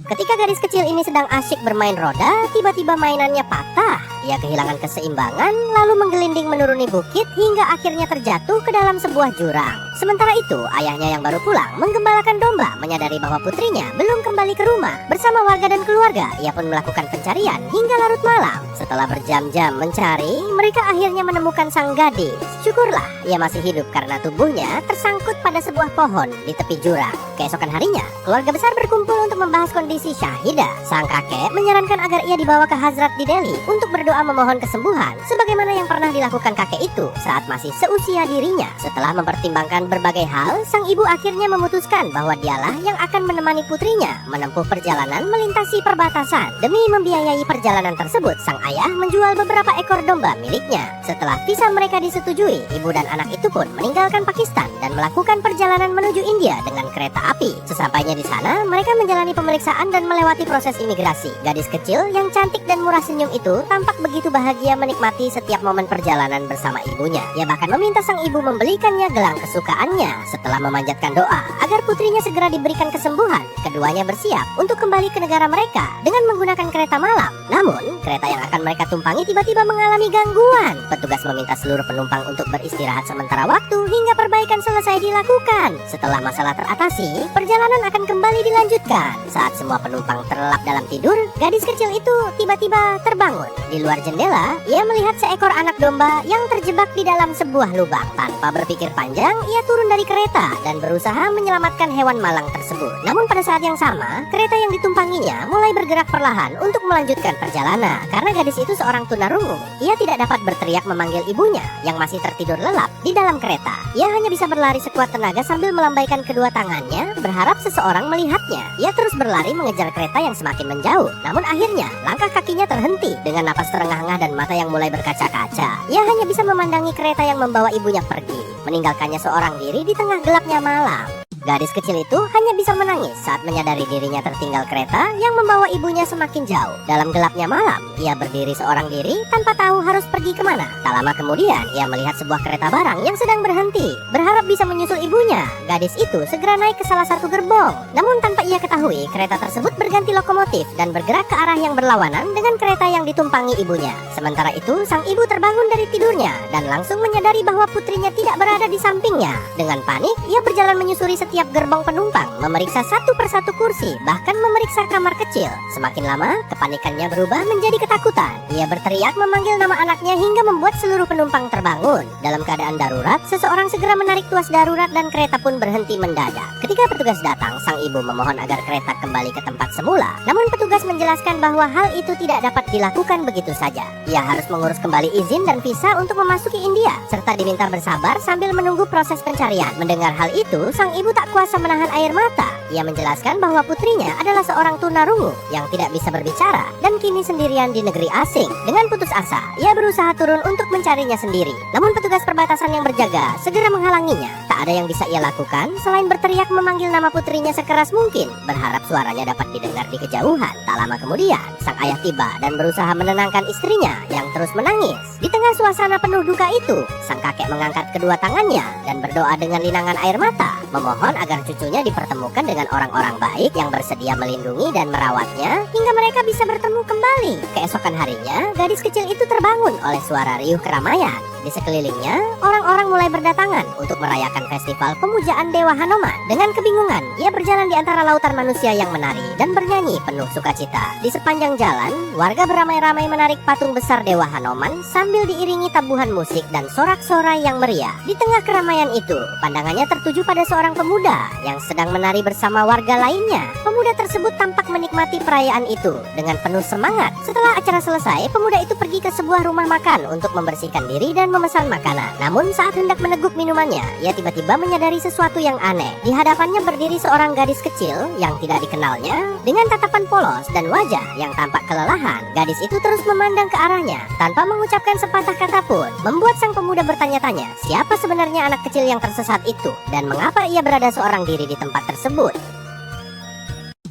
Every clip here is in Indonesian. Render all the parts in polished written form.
Ketika gadis kecil ini sedang asyik bermain roda, tiba-tiba mainannya patah. Ia kehilangan keseimbangan, lalu menggelinding menuruni bukit hingga akhirnya terjatuh ke dalam sebuah jurang. Sementara itu, ayahnya yang baru pulang menggembalakan domba menyadari bahwa putrinya belum kembali ke rumah. Bersama warga dan keluarga, ia pun melakukan pencarian hingga larut malam. Setelah berjam-jam mencari, mereka akhirnya menemukan sang gadis. Syukurlah, ia masih hidup karena tubuhnya tersangkut pada sebuah pohon di tepi jurang. Keesokan harinya, keluarga besar berkumpul untuk membahas kondisi Syahidah. Sang kakek menyarankan agar ia dibawa ke Hazrat di Delhi untuk berdoa memohon kesembuhan, sebagaimana yang pernah dilakukan kakek itu saat masih seusia dirinya. Setelah mempertimbangkan berbagai hal, sang ibu akhirnya memutuskan bahwa dialah yang akan menemani putrinya menempuh perjalanan melintasi perbatasan. Demi membiayai perjalanan tersebut, sang ayah menjual beberapa ekor domba miliknya. Setelah visa mereka disetujui, ibu dan anak itu pun meninggalkan Pakistan dan melakukan perjalanan menuju India dengan kereta api. Sesampainya di sana, mereka menjalani pemeriksaan dan melewati proses imigrasi. Gadis kecil yang cantik dan murah senyum itu tampak begitu bahagia menikmati setiap momen perjalanan bersama ibunya. Ia bahkan meminta sang ibu membelikannya gelang kesukaannya. Setelah memanjatkan doa agar putrinya segera diberikan kesembuhan, keduanya bersiap untuk kembali ke negara mereka dengan menggunakan kereta malam. Namun, kereta yang akan mereka tumpangi tiba-tiba mengalami gangguan. Petugas meminta seluruh penumpang untuk beristirahat sementara waktu hingga perbaikan selesai dilakukan. Setelah masalah teratasi, perjalanan akan kembali dilanjutkan. Saat semua penumpang terlelap dalam tidur, gadis kecil itu tiba-tiba terbangun. Di luar jendela, ia melihat seekor anak domba yang terjebak di dalam sebuah lubang. Tanpa berpikir panjang, ia turun dari kereta dan berusaha menyelamatkan hewan malang tersebut. Namun pada saat yang sama, kereta yang ditumpanginya mulai bergerak perlahan untuk melanjutkan perjalanan. Karena gadis itu seorang tunarungu, ia tidak dapat berteriak memanggil ibunya yang masih tertidur lelap di dalam kereta. Ia hanya bisa berlari sekuat tenaga sambil melambaikan kedua tangannya, berharap seseorang melihatnya. Ia terus berlari mengejar kereta yang semakin menjauh. Namun akhirnya, langkah kakinya terhenti dengan napas terengah-engah dan mata yang mulai berkaca-kaca. Ia hanya bisa memandangi kereta yang membawa ibunya pergi, meninggalkannya seorang diri di tengah gelapnya malam. Gadis kecil itu hanya bisa menangis saat menyadari dirinya tertinggal kereta yang membawa ibunya semakin jauh. Dalam gelapnya malam, ia berdiri seorang diri tanpa tahu harus pergi kemana. Tak lama kemudian, ia melihat sebuah kereta barang yang sedang berhenti. Berharap bisa menyusul ibunya, gadis itu segera naik ke salah satu gerbong. Namun tanpa ia ketahui, kereta tersebut berganti lokomotif dan bergerak ke arah yang berlawanan dengan kereta yang ditumpangi ibunya. Sementara itu, sang ibu terbangun dari tidurnya dan langsung menyadari bahwa putrinya tidak berada di sampingnya. Dengan panik, ia berjalan menyusuri setiap gerbong penumpang, memeriksa satu persatu kursi, bahkan memeriksa kamar kecil. Semakin lama, kepanikannya berubah menjadi ketakutan. Ia berteriak memanggil nama anaknya hingga membuat seluruh penumpang terbangun. Dalam keadaan darurat, seseorang segera menarik tuas darurat dan kereta pun berhenti mendadak. Ketika petugas datang, sang ibu memohon agar kereta kembali ke tempat semula. Namun petugas menjelaskan bahwa hal itu tidak dapat dilakukan begitu saja. Ia harus mengurus kembali izin dan visa untuk memasuki India, serta diminta bersabar sambil menunggu proses pencarian. Mendengar hal itu, sang ibu tak kuasa menahan air mata. Ia menjelaskan bahwa putrinya adalah seorang tunarungu yang tidak bisa berbicara dan kini sendirian di negeri asing. Dengan putus asa, ia berusaha turun untuk mencarinya sendiri. Namun petugas perbatasan yang berjaga segera menghalanginya. Tak ada yang bisa ia lakukan selain berteriak memanggil nama putrinya sekeras mungkin, berharap suaranya dapat didengar di kejauhan. Tak lama kemudian, sang ayah tiba dan berusaha menenangkan istrinya yang terus menangis. Di tengah suasana penuh duka itu, sang kakek mengangkat kedua tangannya dan berdoa dengan linangan air mata, memohon agar cucunya dipertemukan dengan orang-orang baik yang bersedia melindungi dan merawatnya hingga mereka bisa bertemu kembali. Keesokan harinya, gadis kecil itu terbangun oleh suara riuh keramaian. Di sekelilingnya, orang-orang mulai berdatangan untuk merayakan festival pemujaan Dewa Hanuman. Dengan kebingungan, ia berjalan di antara lautan manusia yang menari dan bernyanyi penuh sukacita. Di sepanjang jalan, warga beramai-ramai menarik patung besar Dewa Hanuman sambil diiringi tabuhan musik dan sorak-sorai yang meriah. Di tengah keramaian itu, pandangannya tertuju pada seorang pemuda yang sedang menari bersama warga lainnya. Pemuda tersebut tampak menikmati perayaan itu dengan penuh semangat. Setelah acara selesai, pemuda itu pergi ke sebuah rumah makan untuk membersihkan diri dan memesan makanan. Namun saat hendak meneguk minumannya, ia tiba-tiba menyadari sesuatu yang aneh. Di hadapannya berdiri seorang gadis kecil yang tidak dikenalnya dengan tatapan polos dan wajah yang tampak kelelahan. Gadis itu terus memandang ke arahnya tanpa mengucapkan sepatah kata pun, membuat sang pemuda bertanya-tanya siapa sebenarnya anak kecil yang tersesat itu dan mengapa ia berada seorang diri di tempat tersebut.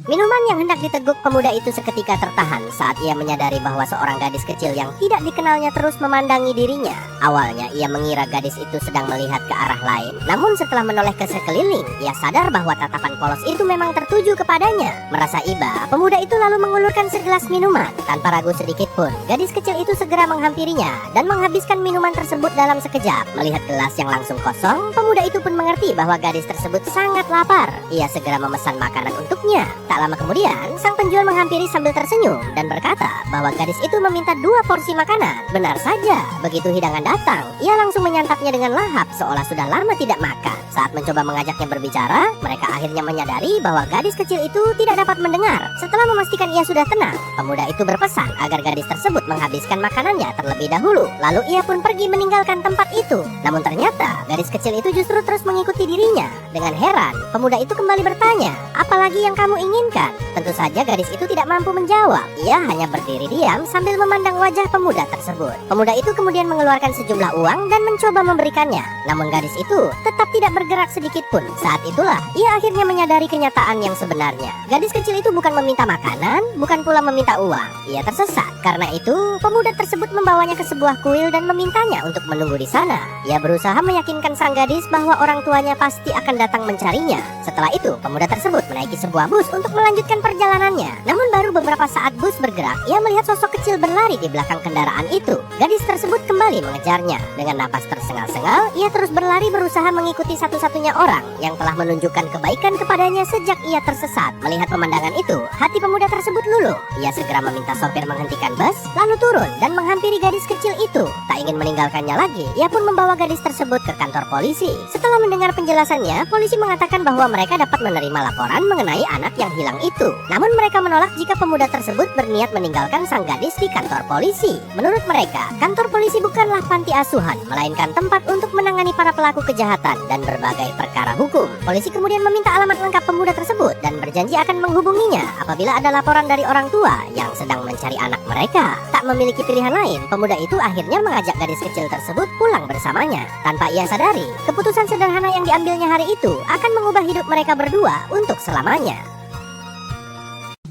Minuman yang hendak diteguk pemuda itu seketika tertahan saat ia menyadari bahwa seorang gadis kecil yang tidak dikenalnya terus memandangi dirinya. Awalnya ia mengira gadis itu sedang melihat ke arah lain. Namun setelah menoleh ke sekeliling, ia sadar bahwa tatapan polos itu memang tertuju kepadanya. Merasa iba, pemuda itu lalu mengulurkan segelas minuman. Tanpa ragu sedikit pun, gadis kecil itu segera menghampirinya dan menghabiskan minuman tersebut dalam sekejap. Melihat gelas yang langsung kosong, pemuda itu pun mengerti bahwa gadis tersebut sangat lapar. Ia segera memesan makanan untuknya. Tak lama kemudian, sang penjual menghampiri sambil tersenyum dan berkata bahwa gadis itu meminta 2 porsi makanan. Benar saja, begitu hidangan datang, ia langsung menyantapnya dengan lahap seolah sudah lama tidak makan. Saat mencoba mengajaknya berbicara, mereka akhirnya menyadari bahwa gadis kecil itu tidak dapat mendengar. Setelah memastikan ia sudah tenang, pemuda itu berpesan agar gadis tersebut menghabiskan makanannya terlebih dahulu. Lalu ia pun pergi meninggalkan tempat itu. Namun ternyata gadis kecil itu justru terus mengikuti dirinya. Dengan heran, pemuda itu kembali bertanya, "Apalagi yang kamu inginkan?" Tentu saja gadis itu tidak mampu menjawab. Ia hanya berdiri diam sambil memandang wajah pemuda tersebut. Pemuda itu kemudian mengeluarkan sejumlah uang dan mencoba memberikannya. Namun gadis itu tetap tidak bergerak sedikit pun. Saat itulah ia akhirnya menyadari kenyataan yang sebenarnya. Gadis kecil itu bukan meminta makanan, bukan pula meminta uang. Ia tersesat. Karena itu, pemuda tersebut membawanya ke sebuah kuil dan memintanya untuk menunggu di sana. Ia berusaha meyakinkan sang gadis bahwa orang tuanya pasti akan datang mencarinya. Setelah itu, pemuda tersebut menaiki sebuah bus untuk melanjutkan perjalanannya. Namun baru beberapa saat bus bergerak, ia melihat sosok kecil berlari di belakang kendaraan itu. Gadis tersebut kembali mengejarnya. Dengan napas tersengal-sengal, ia terus berlari berusaha mengikuti satu-satunya orang yang telah menunjukkan kebaikan kepadanya sejak ia tersesat. Melihat pemandangan itu, hati pemuda tersebut luluh. Ia segera meminta sopir menghentikan bus, lalu turun dan menghampiri gadis kecil itu. Tak ingin meninggalkannya lagi, ia pun membawa gadis tersebut ke kantor polisi. Setelah mendengar penjelasannya, polisi mengatakan bahwa mereka dapat menerima laporan mengenai anak yang hilang itu. Namun mereka menolak jika pemuda tersebut berniat meninggalkan sang gadis di kantor polisi. Menurut mereka, kantor polisi bukanlah panti asuhan, melainkan tempat untuk menangani para pelaku kejahatan dan berbagai perkara hukum. Polisi kemudian meminta alamat lengkap pemuda tersebut dan berjanji akan menghubunginya apabila ada laporan dari orang tua yang sedang mencari anak mereka. Tak memiliki pilihan lain, pemuda itu akhirnya mengajak gadis kecil tersebut pulang bersamanya. Tanpa ia sadari, keputusan sederhana yang diambilnya hari itu akan mengubah hidup mereka berdua untuk selamanya.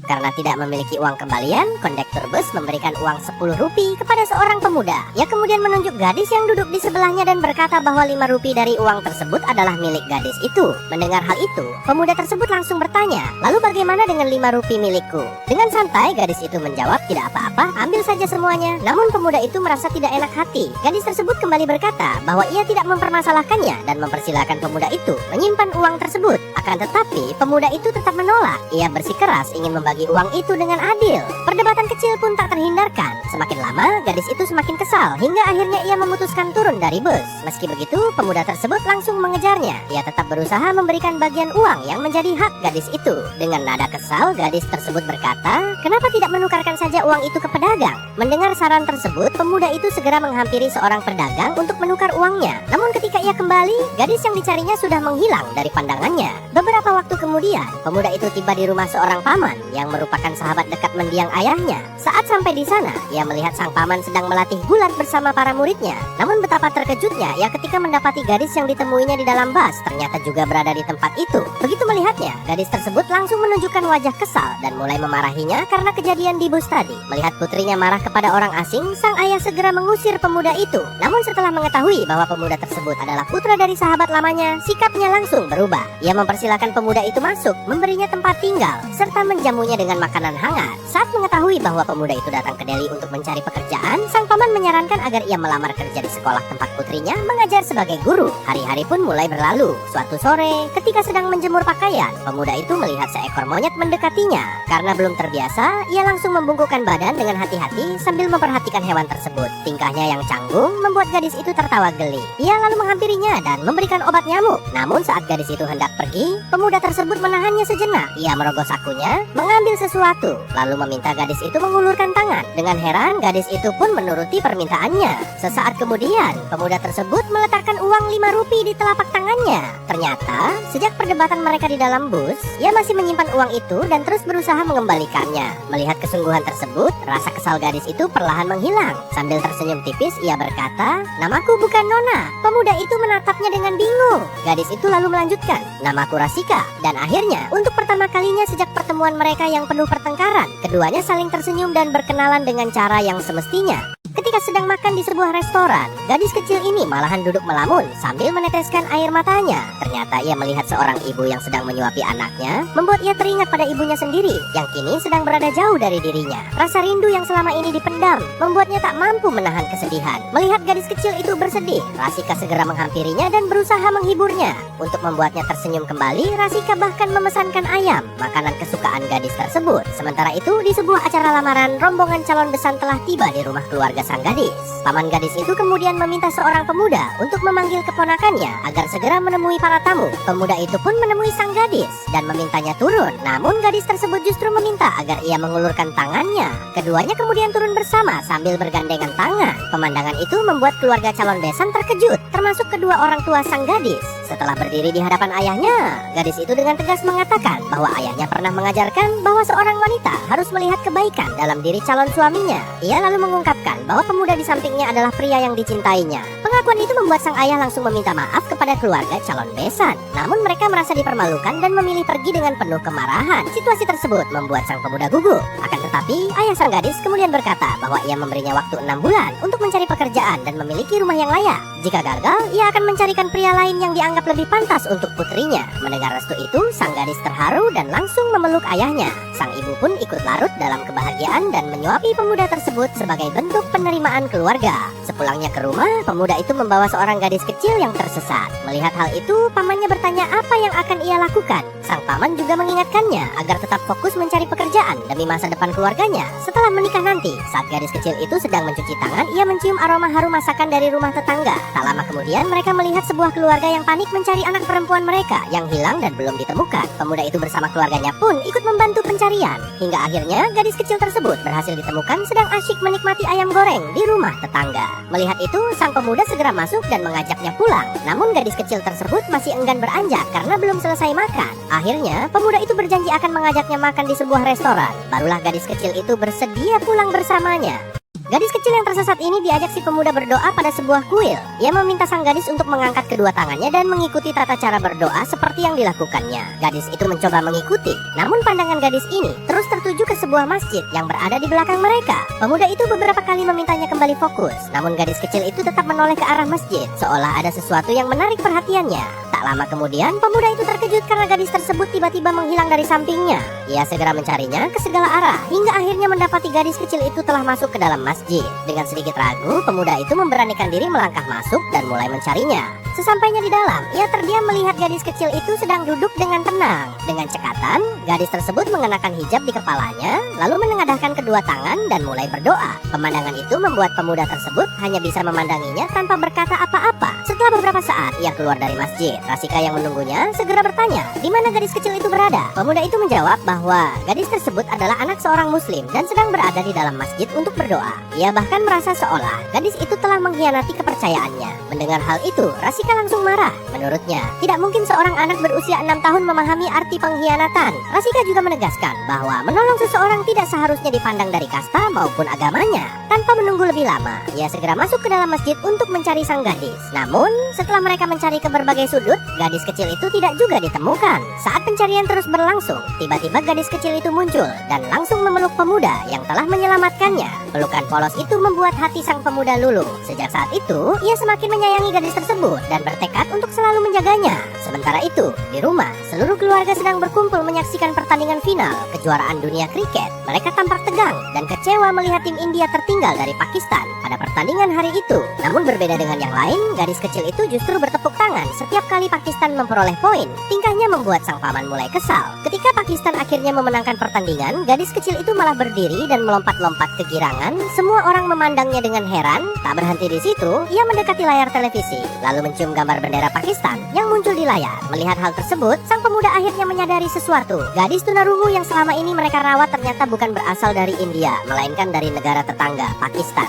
Karena tidak memiliki uang kembalian, kondektur bus memberikan uang 10 rupiah kepada seorang pemuda. Ia kemudian menunjuk gadis yang duduk di sebelahnya dan berkata bahwa 5 rupiah dari uang tersebut adalah milik gadis itu. Mendengar hal itu, pemuda tersebut langsung bertanya, "Lalu bagaimana dengan 5 rupiah milikku?" Dengan santai, gadis itu menjawab, "Tidak apa-apa, ambil saja semuanya." Namun pemuda itu merasa tidak enak hati. Gadis tersebut kembali berkata bahwa ia tidak mempermasalahkannya dan mempersilahkan pemuda itu menyimpan uang tersebut. Akan tetapi, pemuda itu tetap menolak. Ia bersikeras ingin membagi uang itu dengan adil. Perdebatan kecil pun tak terhindarkan. Semakin lama, gadis itu semakin kesal hingga akhirnya ia memutuskan turun dari bus. Meski begitu, pemuda tersebut langsung mengejarnya. Ia tetap berusaha memberikan bagian uang yang menjadi hak gadis itu. Dengan nada kesal, gadis tersebut berkata, "Kenapa tidak menukarkan saja uang itu ke pedagang?" Mendengar saran tersebut, pemuda itu segera menghampiri seorang pedagang untuk menukar uangnya. Namun ketika ia kembali, gadis yang dicarinya sudah menghilang dari pandangannya. Beberapa waktu kemudian, pemuda itu tiba di rumah seorang paman yang merupakan sahabat dekat mendiang ayahnya. Saat sampai di sana, ia melihat sang paman sedang melatih gulat bersama para muridnya. Namun betapa terkejutnya ia ketika mendapati gadis yang ditemuinya di dalam bus ternyata juga berada di tempat itu. Begitu melihatnya, gadis tersebut langsung menunjukkan wajah kesal dan mulai memarahinya karena kejadian di bus tadi. Melihat putrinya marah kepada orang asing, sang ayah segera mengusir pemuda itu. Namun setelah mengetahui bahwa pemuda tersebut adalah putra dari sahabat lamanya, sikapnya langsung berubah. Ia mempersilahkan pemuda itu masuk, memberinya tempat tinggal, serta menjamunya dengan makanan hangat. Saat mengetahui bahwa pemuda itu datang ke Delhi untuk mencari pekerjaan, sang paman menyarankan agar ia melamar kerja di sekolah tempat putrinya mengajar sebagai guru. Hari-hari pun mulai berlalu. Suatu sore, ketika sedang menjemur pakaian, pemuda itu melihat seekor monyet mendekatinya. Karena belum terbiasa, ia langsung membungkukkan badan dengan hati-hati sambil memperhatikan hewan tersebut. Tingkahnya yang canggung membuat gadis itu tertawa geli. Ia lalu menghampirinya dan memberikan obat nyamuk. Namun saat gadis itu hendak pergi, pemuda tersebut menahannya sejenak. Ia merogoh sakunya, mengambil mengambil sesuatu, lalu meminta gadis itu mengulurkan tangan. Dengan heran, gadis itu pun menuruti permintaannya. Sesaat kemudian, pemuda tersebut meletakkan uang 5 rupiah di telapak tangannya. Ternyata, sejak perdebatan mereka di dalam bus, ia masih menyimpan uang itu dan terus berusaha mengembalikannya. Melihat kesungguhan tersebut, rasa kesal gadis itu perlahan menghilang. Sambil tersenyum tipis, ia berkata, "Namaku bukan Nona." Pemuda itu menatapnya dengan bingung. Gadis itu lalu melanjutkan, "Namaku Rasika." Dan akhirnya, untuk pertama kalinya sejak pertemuan mereka yang penuh pertengkaran, keduanya saling tersenyum dan berkenalan dengan cara yang semestinya. Ketika sedang makan di sebuah restoran, gadis kecil ini malahan duduk melamun sambil meneteskan air matanya. Ternyata ia melihat seorang ibu yang sedang menyuapi anaknya, membuat ia teringat pada ibunya sendiri yang kini sedang berada jauh dari dirinya. Rasa rindu yang selama ini dipendam membuatnya tak mampu menahan kesedihan. Melihat gadis kecil itu bersedih, Rasika segera menghampirinya dan berusaha menghiburnya. Untuk membuatnya tersenyum kembali, Rasika bahkan memesankan ayam, makanan kesukaan gadis tersebut. Sementara itu, di sebuah acara lamaran, rombongan calon besan telah tiba di rumah keluarga sang gadis. Paman gadis itu kemudian meminta seorang pemuda untuk memanggil keponakannya agar segera menemui para tamu. Pemuda itu pun menemui sang gadis dan memintanya turun. Namun gadis tersebut justru meminta agar ia mengulurkan tangannya. Keduanya kemudian turun bersama sambil bergandengan tangan. Pemandangan itu membuat keluarga calon besan terkejut, termasuk kedua orang tua sang gadis. Setelah berdiri di hadapan ayahnya, gadis itu dengan tegas mengatakan bahwa ayahnya pernah mengajarkan bahwa seorang wanita harus melihat kebaikan dalam diri calon suaminya. Ia lalu mengungkapkan bahwa pemuda di sampingnya adalah pria yang dicintainya. Pengakuan itu membuat sang ayah langsung meminta maaf kepada keluarga calon besan. Namun mereka merasa dipermalukan dan memilih pergi dengan penuh kemarahan. Situasi tersebut membuat sang pemuda gugup. Akan tetapi, ayah sang gadis kemudian berkata bahwa ia memberinya waktu 6 bulan untuk mencari pekerjaan dan memiliki rumah yang layak. Jika gagal, ia akan mencarikan pria lain yang dianggap lebih pantas untuk putrinya. Mendengar restu itu, sang gadis terharu dan langsung memeluk ayahnya. Sang ibu pun ikut larut dalam kebahagiaan dan menyuapi pemuda tersebut sebagai bentuk penerimaan keluarga. Sepulangnya ke rumah, pemuda itu membawa seorang gadis kecil yang tersesat. Melihat hal itu, pamannya bertanya apa yang akan ia lakukan. Sang paman juga mengingatkannya agar tetap fokus mencari pekerjaan demi masa depan keluarganya. Setelah menikah nanti, saat gadis kecil itu sedang mencuci tangan, ia mencium aroma harum masakan dari rumah tetangga. Tak lama kemudian, mereka melihat sebuah keluarga yang panik mencari anak perempuan mereka yang hilang dan belum ditemukan. Pemuda itu bersama keluarganya pun ikut membantu pencarian. Hingga akhirnya, gadis kecil tersebut berhasil ditemukan sedang asyik menikmati ayam goreng di rumah tetangga. Melihat itu, sang pemuda segera masuk dan mengajaknya pulang. Namun gadis kecil tersebut masih enggan beranjak karena belum selesai makan. Akhirnya, pemuda itu berjanji akan mengajaknya makan di sebuah restoran. Barulah gadis kecil itu bersedia pulang bersamanya. Gadis kecil yang tersesat ini diajak si pemuda berdoa pada sebuah kuil. Ia meminta sang gadis untuk mengangkat kedua tangannya dan mengikuti tata cara berdoa seperti yang dilakukannya. Gadis itu mencoba mengikuti, namun pandangan gadis ini terus tertuju ke sebuah masjid yang berada di belakang mereka. Pemuda itu beberapa kali memintanya kembali fokus, namun gadis kecil itu tetap menoleh ke arah masjid, seolah ada sesuatu yang menarik perhatiannya. Tak lama kemudian, pemuda itu terkejut karena gadis tersebut tiba-tiba menghilang dari sampingnya. Ia segera mencarinya ke segala arah, hingga akhirnya mendapati gadis kecil itu telah masuk ke dalam masjid. Dengan sedikit ragu, pemuda itu memberanikan diri melangkah masuk dan mulai mencarinya. Sesampainya di dalam, ia terdiam melihat gadis kecil itu sedang duduk dengan tenang. Dengan cekatan, gadis tersebut mengenakan hijab di kepalanya, lalu menengadahkan kedua tangan dan mulai berdoa. Pemandangan itu membuat pemuda tersebut hanya bisa memandanginya tanpa berkata apa-apa. Setelah beberapa saat, ia keluar dari masjid. Rasika yang menunggunya segera bertanya, di mana gadis kecil itu berada? Pemuda itu menjawab bahwa gadis tersebut adalah anak seorang muslim dan sedang berada di dalam masjid untuk berdoa. Ia bahkan merasa seolah gadis itu telah mengkhianati kepercayaannya. Mendengar hal itu, Rasika langsung marah. Menurutnya, tidak mungkin seorang anak berusia 6 tahun memahami arti pengkhianatan. Rasika juga menegaskan bahwa menolong seseorang tidak seharusnya dipandang dari kasta maupun agamanya. Tanpa menunggu lebih lama, ia segera masuk ke dalam masjid untuk mencari sang gadis. Namun, setelah mereka mencari ke berbagai sudut, gadis kecil itu tidak juga ditemukan. Saat pencarian terus berlangsung, tiba-tiba gadis kecil itu muncul dan langsung memeluk pemuda yang telah menyelamatkannya. Pelukan polos itu membuat hati sang pemuda luluh. Sejak saat itu, ia semakin menyayangi gadis tersebut dan bertekad untuk selalu menjaganya. Sementara itu, di rumah, seluruh keluarga sedang berkumpul menyaksikan pertandingan final kejuaraan dunia kriket. Mereka tampak tegang dan kecewa melihat tim India tertinggal dari Pakistan pada pertandingan hari itu. Namun berbeda dengan yang lain, gadis kecil itu justru bertepuk tangan setiap kali Pakistan memperoleh poin. Tingkahnya membuat sang paman mulai kesal. Ketika Pakistan akhirnya memenangkan pertandingan, gadis kecil itu malah berdiri dan melompat-lompat kegirangan. Semua orang memandangnya dengan heran. Tak berhenti di situ, ia mendekati layar televisi, lalu mencium gambar bendera Pakistan yang muncul di layar. layar. Melihat hal tersebut, sang pemuda akhirnya menyadari sesuatu. Gadis tunarungu yang selama ini mereka rawat ternyata bukan berasal dari India, melainkan dari negara tetangga, Pakistan.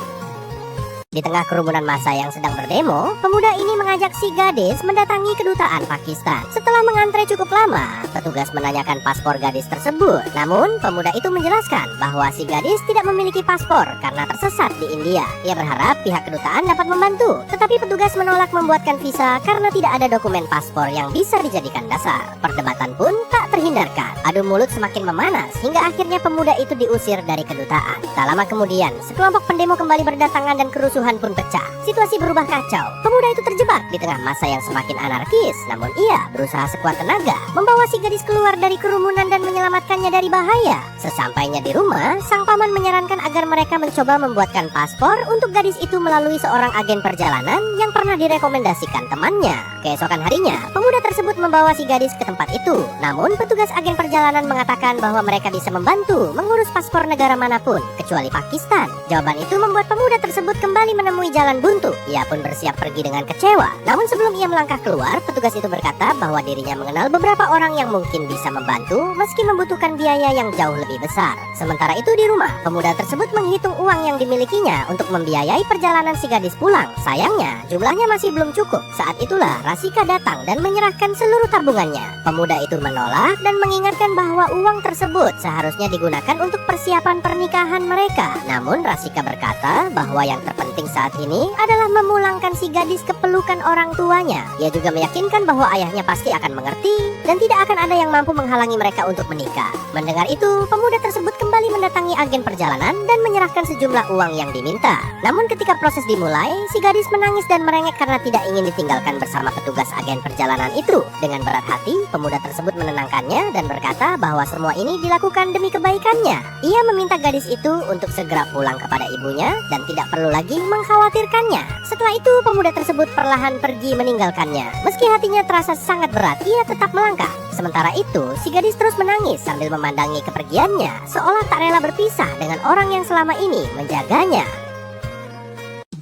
Di tengah kerumunan massa yang sedang berdemo, pemuda ini mengajak si gadis mendatangi kedutaan Pakistan. Setelah mengantre cukup lama, petugas menanyakan paspor gadis tersebut. Namun, pemuda itu menjelaskan bahwa si gadis tidak memiliki paspor karena tersesat di India. Ia berharap pihak kedutaan dapat membantu, tetapi petugas menolak membuatkan visa karena tidak ada dokumen paspor yang bisa dijadikan dasar. Perdebatan pun tak terhindarkan. Adu mulut semakin memanas hingga akhirnya pemuda itu diusir dari kedutaan. Tak lama kemudian, sekelompok pendemo kembali berdatangan dan kerusuhan pun pecah. Situasi berubah kacau. Pemuda itu terjebak di tengah massa yang semakin anarkis. Namun ia berusaha sekuat tenaga membawa si gadis keluar dari kerumunan dan menyelamatkannya dari bahaya. Sesampainya di rumah, sang paman menyarankan agar mereka mencoba membuatkan paspor untuk gadis itu melalui seorang agen perjalanan yang pernah direkomendasikan temannya. Keesokan harinya, pemuda tersebut membawa si gadis ke tempat itu. Namun petugas agen perjalanan mengatakan bahwa mereka bisa membantu mengurus paspor negara manapun kecuali Pakistan. Jawaban itu membuat pemuda tersebut kembali menemui jalan buntu. Ia pun bersiap pergi dengan kecewa. Namun sebelum ia melangkah keluar, petugas itu berkata bahwa dirinya mengenal beberapa orang yang mungkin bisa membantu meski membutuhkan biaya yang jauh lebih besar. Sementara itu di rumah, pemuda tersebut menghitung uang yang dimilikinya untuk membiayai perjalanan si gadis pulang. Sayangnya, jumlahnya masih belum cukup. Saat itulah Rasika datang dan menyerahkan seluruh tabungannya. Pemuda itu menolak dan mengingatkan bahwa uang tersebut seharusnya digunakan untuk persiapan pernikahan mereka. Namun Rasika berkata bahwa yang terpenting saat ini adalah memulangkan si gadis ke pelukan orang tuanya. Ia juga meyakinkan bahwa ayahnya pasti akan mengerti dan tidak akan ada yang mampu menghalangi mereka untuk menikah. Mendengar itu, pemuda tersebut kembali mendatangi agen perjalanan dan menyerahkan sejumlah uang yang diminta. Namun ketika proses dimulai, si gadis menangis dan merengek karena tidak ingin ditinggalkan bersama petugas agen perjalanan itu. Dengan berat hati, pemuda tersebut menenangkannya dan berkata bahwa semua ini dilakukan demi kebaikannya. Ia meminta gadis itu untuk segera pulang kepada ibunya dan tidak perlu lagi mengkhawatirkannya. Setelah itu, pemuda tersebut perlahan pergi meninggalkannya. Meski hatinya terasa sangat berat, ia tetap melangkah. Sementara itu, si gadis terus menangis sambil memandangi kepergiannya, seolah tak rela berpisah dengan orang yang selama ini menjaganya.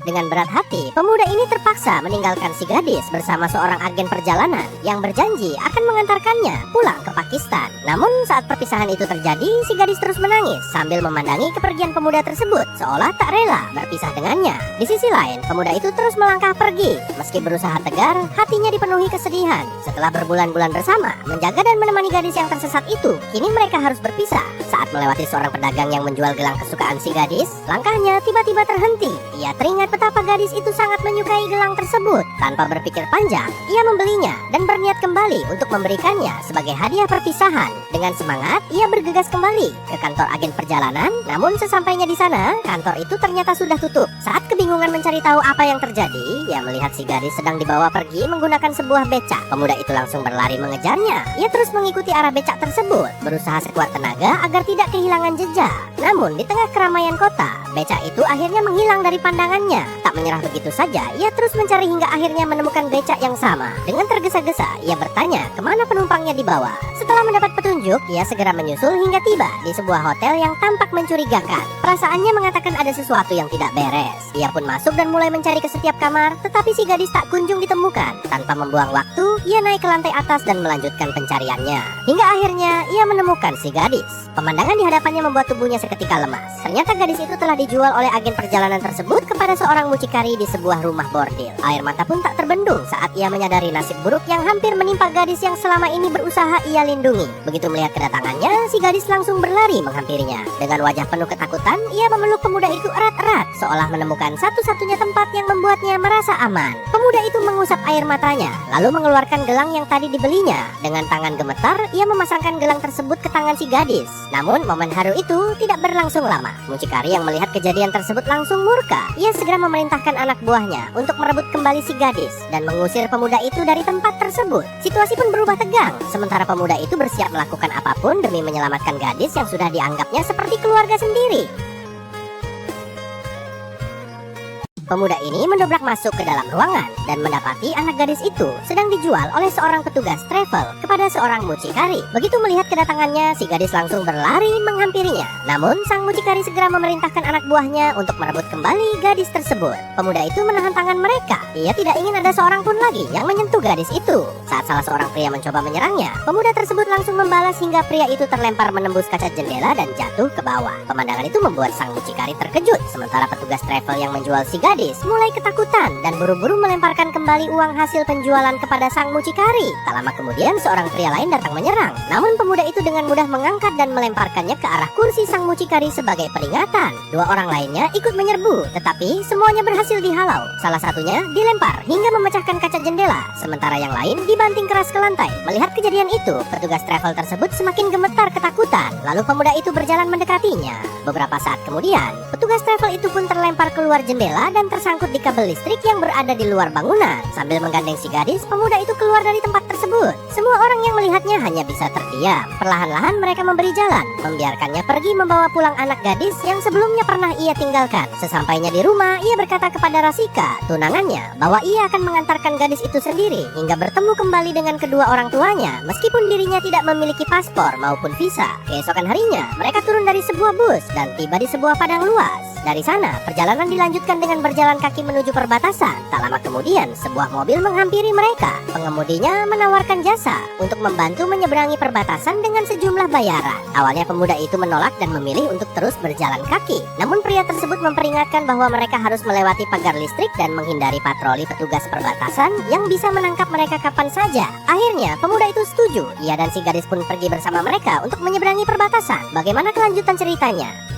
Dengan berat hati, pemuda ini terpaksa meninggalkan si gadis bersama seorang agen perjalanan yang berjanji akan mengantarkannya pulang ke Pakistan. Namun saat perpisahan itu terjadi, si gadis terus menangis sambil memandangi kepergian pemuda tersebut seolah tak rela berpisah dengannya. Di sisi lain, pemuda itu terus melangkah pergi. Meski berusaha tegar, hatinya dipenuhi kesedihan. Setelah berbulan-bulan bersama, menjaga dan menemani gadis yang tersesat itu, kini mereka harus berpisah. Saat melewati seorang pedagang yang menjual gelang kesukaan si gadis, langkahnya tiba-tiba terhenti. Ia teringat betapa gadis itu sangat menyukai gelang tersebut. Tanpa berpikir panjang, ia membelinya dan berniat kembali untuk memberikannya sebagai hadiah perpisahan. Dengan semangat, ia bergegas kembali ke kantor agen perjalanan. Namun sesampainya di sana, kantor itu ternyata sudah tutup. Saat kebingungan mencari tahu apa yang terjadi, ia melihat si gadis sedang dibawa pergi menggunakan sebuah becak. Pemuda itu langsung berlari mengejarnya. Ia terus mengikuti arah becak tersebut, berusaha sekuat tenaga agar tidak kehilangan jejak. Namun di tengah keramaian kota, becak itu akhirnya menghilang dari pandangannya. Tak menyerah begitu saja, ia terus mencari hingga akhirnya menemukan becak yang sama. Dengan tergesa-gesa, ia bertanya kemana penumpangnya dibawa. Setelah mendapat petunjuk, ia segera menyusul hingga tiba di sebuah hotel yang tampak mencurigakan. Perasaannya mengatakan ada sesuatu yang tidak beres. Ia pun masuk dan mulai mencari ke setiap kamar, tetapi si gadis tak kunjung ditemukan. Tanpa membuang waktu, ia naik ke lantai atas dan melanjutkan pencariannya. Hingga akhirnya, ia menemukan si gadis. Pemandangan di hadapannya membuat tubuhnya seketika lemas. Ternyata gadis itu telah dijual oleh agen perjalanan tersebut kepada seorang mucikari di sebuah rumah bordil. Air mata pun tak terbendung saat ia menyadari nasib buruk yang hampir menimpa gadis yang selama ini berusaha ia lindungi. Begitu melihat kedatangannya, si gadis langsung berlari menghampirinya. Dengan wajah penuh ketakutan, ia memeluk pemuda itu erat-erat, seolah menemukan satu-satunya tempat yang membuatnya merasa aman. Pemuda itu mengusap air matanya, lalu mengeluarkan gelang yang tadi dibelinya. Dengan tangan gemetar, ia memasangkan gelang tersebut ke tangan si gadis. Namun, momen haru itu tidak berlangsung lama. Mucikari yang melihat kejadian tersebut langsung murka. Ia segera memerintahkan anak buahnya untuk merebut kembali si gadis dan mengusir pemuda itu dari tempat tersebut. Situasi pun berubah tegang, sementara pemuda itu bersiap melakukan apapun demi menyelamatkan gadis yang sudah dianggapnya seperti keluarga sendiri. Pemuda ini mendobrak masuk ke dalam ruangan dan mendapati anak gadis itu sedang dijual oleh seorang petugas travel kepada seorang mucikari. Begitu melihat kedatangannya, si gadis langsung berlari menghampirinya. Namun sang mucikari segera memerintahkan anak buahnya untuk merebut kembali gadis tersebut. Pemuda itu menahan tangan mereka. Ia tidak ingin ada seorang pun lagi yang menyentuh gadis itu. Saat salah seorang pria mencoba menyerangnya, pemuda tersebut langsung membalas hingga pria itu terlempar menembus kaca jendela dan jatuh ke bawah. Pemandangan itu membuat sang mucikari terkejut, sementara petugas travel yang menjual si gadis mulai ketakutan dan buru-buru melemparkan kembali uang hasil penjualan kepada sang mucikari. Tak lama kemudian seorang pria lain datang menyerang. Namun pemuda itu dengan mudah mengangkat dan melemparkannya ke arah kursi sang mucikari sebagai peringatan. Dua orang lainnya ikut menyerbu, tetapi semuanya berhasil dihalau. Salah satunya dilempar hingga memecahkan kaca jendela, sementara yang lain dibanting keras ke lantai. Melihat kejadian itu, petugas travel tersebut semakin gemetar ketakutan. Lalu pemuda itu berjalan mendekatinya. Beberapa saat kemudian, petugas travel itu pun terlempar keluar jendela dan tersangkut di kabel listrik yang berada di luar bangunan. Sambil menggandeng si gadis, pemuda itu keluar dari tempat tersebut. Semua orang yang melihatnya hanya bisa terdiam. Perlahan-lahan mereka memberi jalan, membiarkannya pergi membawa pulang anak gadis yang sebelumnya pernah ia tinggalkan. Sesampainya di rumah, ia berkata kepada Rasika, tunangannya, bahwa ia akan mengantarkan gadis itu sendiri hingga bertemu kembali dengan kedua orang tuanya, meskipun dirinya tidak memiliki paspor maupun visa. Keesokan harinya, mereka turun dari sebuah bus dan tiba di sebuah padang luas. Dari sana, perjalanan dilanjutkan dengan berjalan kaki menuju perbatasan. Tak lama kemudian, sebuah mobil menghampiri mereka. Pengemudinya menawarkan jasa untuk membantu menyeberangi perbatasan dengan sejumlah bayaran. Awalnya pemuda itu menolak dan memilih untuk terus berjalan kaki. Namun pria tersebut memperingatkan bahwa mereka harus melewati pagar listrik dan menghindari patroli petugas perbatasan yang bisa menangkap mereka kapan saja. Akhirnya, pemuda itu setuju. Ia dan si gadis pun pergi bersama mereka untuk menyeberangi perbatasan. Bagaimana kelanjutan ceritanya?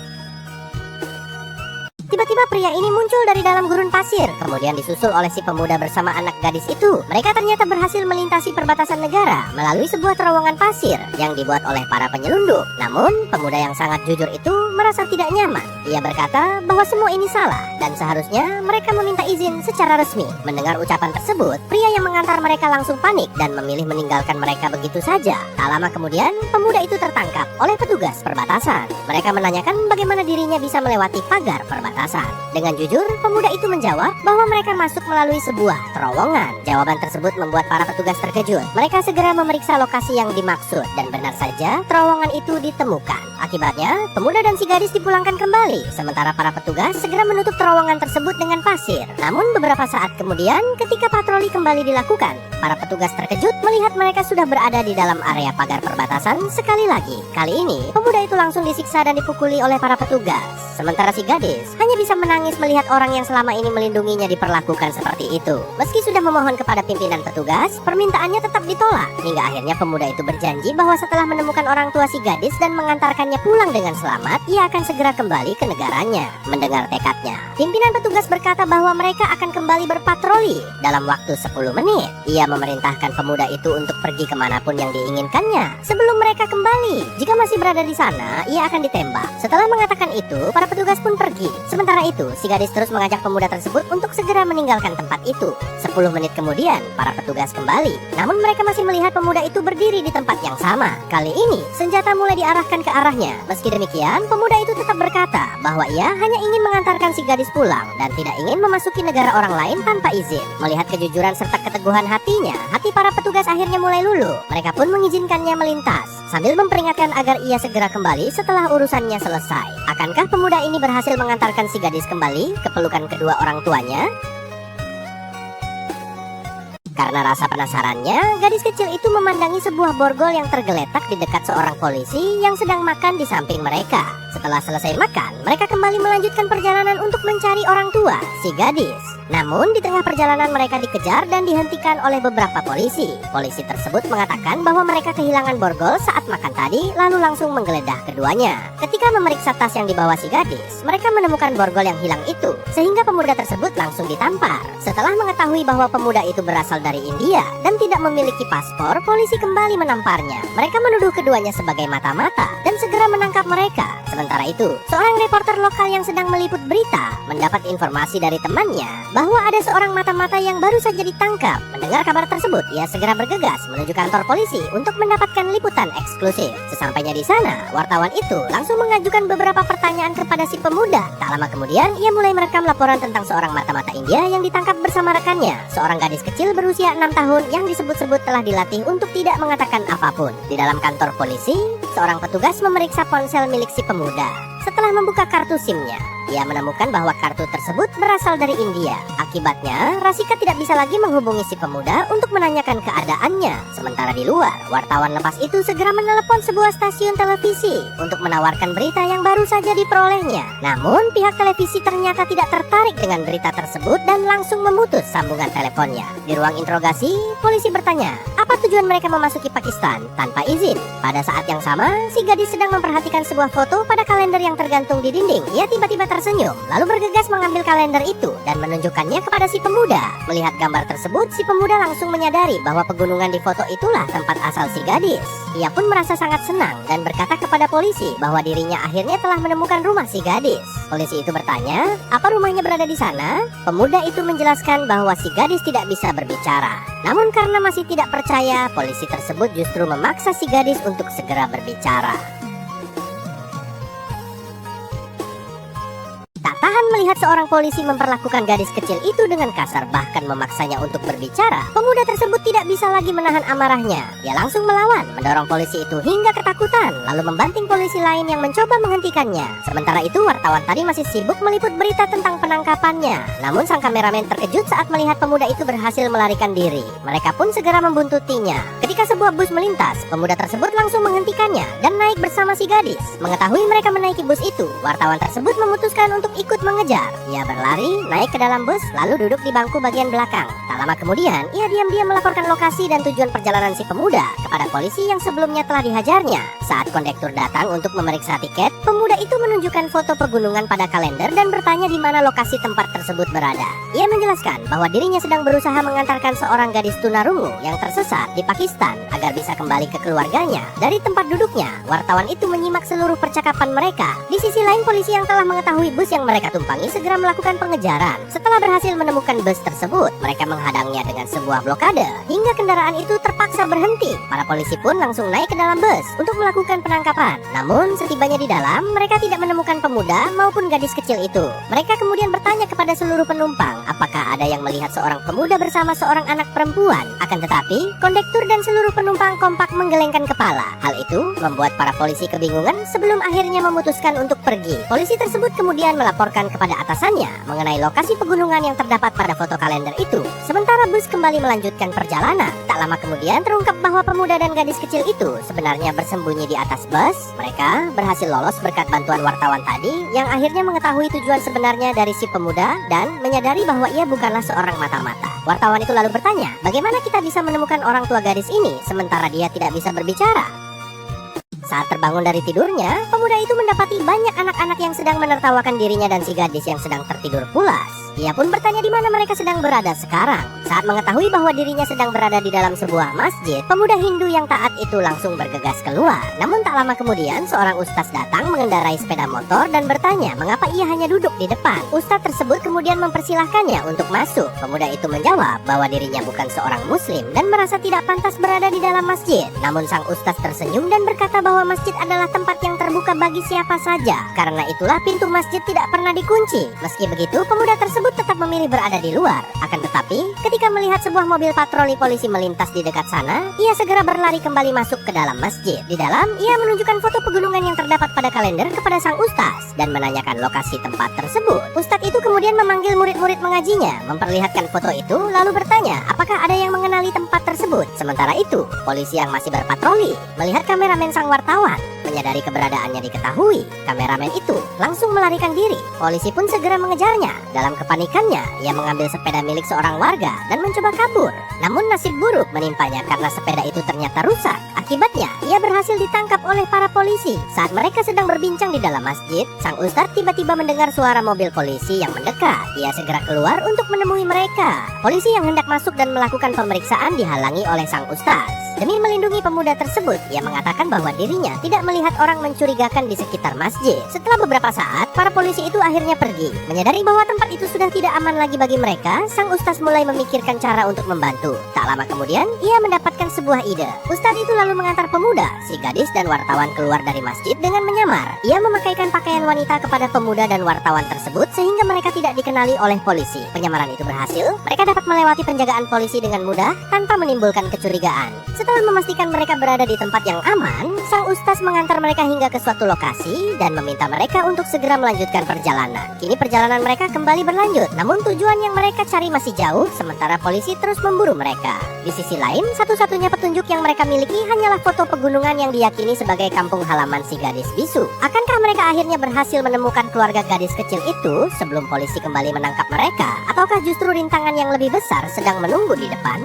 Tiba-tiba pria ini muncul dari dalam gurun pasir, kemudian disusul oleh si pemuda bersama anak gadis itu. Mereka ternyata berhasil melintasi perbatasan negara melalui sebuah terowongan pasir yang dibuat oleh para penyelundup. Namun, pemuda yang sangat jujur itu merasa tidak nyaman. Ia berkata bahwa semua ini salah dan seharusnya mereka meminta izin secara resmi. Mendengar ucapan tersebut, pria yang mengantar mereka langsung panik dan memilih meninggalkan mereka begitu saja. Tak lama kemudian, pemuda itu tertangkap oleh petugas perbatasan. Mereka menanyakan bagaimana dirinya bisa melewati pagar perbatasan. Dengan jujur, pemuda itu menjawab bahwa mereka masuk melalui sebuah terowongan. Jawaban tersebut membuat para petugas terkejut. Mereka segera memeriksa lokasi yang dimaksud dan benar saja terowongan itu ditemukan. Akibatnya, pemuda dan si gadis dipulangkan kembali, sementara para petugas segera menutup terowongan tersebut dengan pasir. Namun beberapa saat kemudian, ketika patroli kembali dilakukan, para petugas terkejut melihat mereka sudah berada di dalam area pagar perbatasan sekali lagi. Kali ini, pemuda itu langsung disiksa dan dipukuli oleh para petugas. Sementara si gadis hanya bisa menangis melihat orang yang selama ini melindunginya diperlakukan seperti itu. Meski sudah memohon kepada pimpinan petugas, permintaannya tetap ditolak. Hingga akhirnya pemuda itu berjanji bahwa setelah menemukan orang tua si gadis dan mengantarkannya pulang dengan selamat, ia akan segera kembali ke negaranya. Mendengar tekadnya, pimpinan petugas berkata bahwa mereka akan kembali berpatroli dalam waktu 10 menit. Ia memerintahkan pemuda itu untuk pergi kemanapun yang diinginkannya sebelum mereka kembali. Jika masih berada di sana, ia akan ditembak. Setelah mengatakan itu, para petugas pun pergi. Sementara itu, si gadis terus mengajak pemuda tersebut untuk segera meninggalkan tempat itu. 10 menit kemudian, para petugas kembali. Namun mereka masih melihat pemuda itu berdiri di tempat yang sama. Kali ini, senjata mulai diarahkan ke arahnya. Meski demikian, pemuda itu tetap berkata bahwa ia hanya ingin mengantarkan si gadis pulang dan tidak ingin memasuki negara orang lain tanpa izin. Melihat kejujuran serta keteguhan hatinya, hati para petugas akhirnya mulai luluh. Mereka pun mengizinkannya melintas sambil memperingatkan agar ia segera kembali setelah urusannya selesai. Akankah pemuda ini berhasil mengantarkan si gadis kembali ke pelukan kedua orang tuanya? Karena rasa penasarannya, gadis kecil itu memandangi sebuah borgol yang tergeletak di dekat seorang polisi yang sedang makan di samping mereka. Setelah selesai makan, mereka kembali melanjutkan perjalanan untuk mencari orang tua si gadis. Namun di tengah perjalanan mereka dikejar dan dihentikan oleh beberapa polisi. Polisi tersebut mengatakan bahwa mereka kehilangan borgol saat makan tadi, lalu langsung menggeledah keduanya. Ketika memeriksa tas yang dibawa si gadis, mereka menemukan borgol yang hilang itu, sehingga pemuda tersebut langsung ditampar. Setelah mengetahui bahwa pemuda itu berasal dari India dan tidak memiliki paspor, polisi kembali menamparnya. Mereka menuduh keduanya sebagai mata-mata dan segera menangkap mereka. Sementara Sementara itu, seorang reporter lokal yang sedang meliput berita mendapat informasi dari temannya bahwa ada seorang mata-mata yang baru saja ditangkap. Mendengar kabar tersebut, ia segera bergegas menuju kantor polisi untuk mendapatkan liputan eksklusif. Sesampainya di sana, wartawan itu langsung mengajukan beberapa pertanyaan kepada si pemuda. Tak lama kemudian, ia mulai merekam laporan tentang seorang mata-mata India yang ditangkap bersama rekannya, seorang gadis kecil berusia 6 tahun yang disebut-sebut telah dilatih untuk tidak mengatakan apapun. Di dalam kantor polisi, seorang petugas memeriksa ponsel milik si pemuda. Setelah membuka kartu SIM-nya, ia menemukan bahwa kartu tersebut berasal dari India. Akibatnya, Rasika tidak bisa lagi menghubungi si pemuda untuk menanyakan keadaannya. Sementara di luar, wartawan lepas itu segera menelepon sebuah stasiun televisi untuk menawarkan berita yang baru saja diperolehnya. Namun, pihak televisi ternyata tidak tertarik dengan berita tersebut dan langsung memutus sambungan teleponnya. Di ruang interogasi, polisi bertanya, apa tujuan mereka memasuki Pakistan tanpa izin? Pada saat yang sama, si gadis sedang memperhatikan sebuah foto pada kalender yang tergantung di dinding. Ia tiba-tiba tersenyum, lalu bergegas mengambil kalender itu dan menunjukkannya kepada si pemuda. Melihat gambar tersebut, si pemuda langsung menyadari bahwa pegunungan di foto itulah tempat asal si gadis. Ia pun merasa sangat senang dan berkata kepada polisi bahwa dirinya akhirnya telah menemukan rumah si gadis. Polisi itu bertanya, apa rumahnya berada di sana? Pemuda itu menjelaskan bahwa si gadis tidak bisa berbicara. Namun karena masih tidak percaya, polisi tersebut justru memaksa si gadis untuk segera berbicara. Tak tahan melihat seorang polisi memperlakukan gadis kecil itu dengan kasar, bahkan memaksanya untuk berbicara, pemuda tersebut tidak bisa lagi menahan amarahnya. Ia langsung melawan, mendorong polisi itu hingga ketakutan, lalu membanting polisi lain yang mencoba menghentikannya. Sementara itu, wartawan tadi masih sibuk meliput berita tentang penangkapannya. Namun sang kameramen terkejut saat melihat pemuda itu berhasil melarikan diri. Mereka pun segera membuntutinya. Ketika sebuah bus melintas, pemuda tersebut langsung menghentikannya dan naik bersama si gadis. Mengetahui mereka menaiki bus itu, wartawan tersebut memutuskan untuk ikut mengejar. Ia berlari, naik ke dalam bus, lalu duduk di bangku bagian belakang. Tak lama kemudian, ia diam-diam melaporkan lokasi dan tujuan perjalanan si pemuda kepada polisi yang sebelumnya telah dihajarnya. Saat kondektur datang untuk memeriksa tiket, pemuda itu menunjukkan foto pegunungan pada kalender dan bertanya di mana lokasi tempat tersebut berada. Ia menjelaskan bahwa dirinya sedang berusaha mengantarkan seorang gadis tunarungu yang tersesat di Pakistan agar bisa kembali ke keluarganya. Dari tempat duduknya, wartawan itu menyimak seluruh percakapan mereka. Di sisi lain, polisi yang telah mengetahui bus yang mereka tumpangi segera melakukan pengejaran. Setelah berhasil menemukan bus tersebut, mereka menghadangnya dengan sebuah blokade hingga kendaraan itu terpaksa berhenti. Para polisi pun langsung naik ke dalam bus untuk melakukan penangkapan. Namun setibanya di dalam, mereka tidak menemukan pemuda maupun gadis kecil itu. Mereka kemudian bertanya kepada seluruh penumpang apakah ada yang melihat seorang pemuda bersama seorang anak perempuan. Akan tetapi, kondektur dan seluruh penumpang kompak menggelengkan kepala. Hal itu membuat para polisi kebingungan sebelum akhirnya memutuskan untuk pergi. Polisi tersebut kemudian melaporkan kepada atasannya mengenai lokasi pegunungan yang terdapat pada foto kalender itu. Sementara bus kembali melanjutkan perjalanan. Tak lama kemudian terungkap bahwa pemuda dan gadis kecil itu sebenarnya bersembunyi di atas bus. Mereka berhasil lolos berkat bantuan wartawan tadi yang akhirnya mengetahui tujuan sebenarnya dari si pemuda dan menyadari bahwa ia bukanlah seorang mata-mata. Wartawan itu lalu bertanya, bagaimana kita bisa menemukan orang tua gadis ini sementara dia tidak bisa berbicara? Saat terbangun dari tidurnya, pemuda itu mendapati banyak anak-anak yang sedang menertawakan dirinya dan si gadis yang sedang tertidur pulas. Ia pun bertanya di mana mereka sedang berada sekarang. Saat mengetahui bahwa dirinya sedang berada di dalam sebuah masjid, pemuda Hindu yang taat itu langsung bergegas keluar. Namun tak lama kemudian, seorang ustaz datang mengendarai sepeda motor dan bertanya mengapa ia hanya duduk di depan. Ustaz tersebut kemudian mempersilahkannya untuk masuk. Pemuda itu menjawab bahwa dirinya bukan seorang muslim dan merasa tidak pantas berada di dalam masjid. Namun sang ustaz tersenyum dan berkata bahwa masjid adalah tempat yang terbuka bagi siapa saja. Karena itulah pintu masjid tidak pernah dikunci. Meski begitu, pemuda tersebut tetap memilih berada di luar. Akan tetapi, ketika melihat sebuah mobil patroli polisi melintas di dekat sana, ia segera berlari kembali masuk ke dalam masjid. Di dalam, ia menunjukkan foto pegunungan yang terdapat pada kalender kepada sang ustaz dan menanyakan lokasi tempat tersebut. Ustadz itu kemudian memanggil murid-murid mengajinya, memperlihatkan foto itu, lalu bertanya apakah ada yang mengenali tempat tersebut. Sementara itu, polisi yang masih berpatroli melihat kameramen sang wartawan. Menyadari keberadaannya diketahui, kameramen itu langsung melarikan diri. Polisi pun segera mengejarnya. Dalam kepanikannya, ia mengambil sepeda milik seorang warga dan mencoba kabur. Namun nasib buruk menimpanya karena sepeda itu ternyata rusak. Akibatnya, ia berhasil ditangkap oleh para polisi. Saat mereka sedang berbincang di dalam masjid, sang ustadz tiba-tiba mendengar suara mobil polisi yang mendekat. Ia segera keluar untuk menemui mereka. Polisi yang hendak masuk dan melakukan pemeriksaan dihalangi oleh sang ustadz. Demi melindungi pemuda tersebut, ia mengatakan bahwa dirinya tidak melihat melihat orang mencurigakan di sekitar masjid. Setelah beberapa saat, para polisi itu akhirnya pergi. Menyadari bahwa tempat itu sudah tidak aman lagi bagi mereka, sang ustaz mulai memikirkan cara untuk membantu. Tak lama kemudian, ia mendapatkan sebuah ide. Ustaz itu lalu mengantar pemuda, si gadis dan wartawan keluar dari masjid dengan menyamar. Ia memakaikan pakaian wanita kepada pemuda dan wartawan tersebut sehingga mereka tidak dikenali oleh polisi. Penyamaran itu berhasil, mereka dapat melewati penjagaan polisi dengan mudah tanpa menimbulkan kecurigaan. Setelah memastikan mereka berada di tempat yang aman, sang ustaz mengantar mereka hingga ke suatu lokasi dan meminta mereka untuk segera melanjutkan perjalanan. Kini perjalanan mereka kembali berlanjut, namun tujuan yang mereka cari masih jauh, sementara polisi terus memburu mereka. Di sisi lain, satu-satunya petunjuk yang mereka miliki hanyalah foto pegunungan yang diyakini sebagai kampung halaman si gadis bisu. Akankah mereka akhirnya berhasil menemukan keluarga gadis kecil itu sebelum polisi kembali menangkap mereka? Ataukah justru rintangan yang lebih besar sedang menunggu di depan?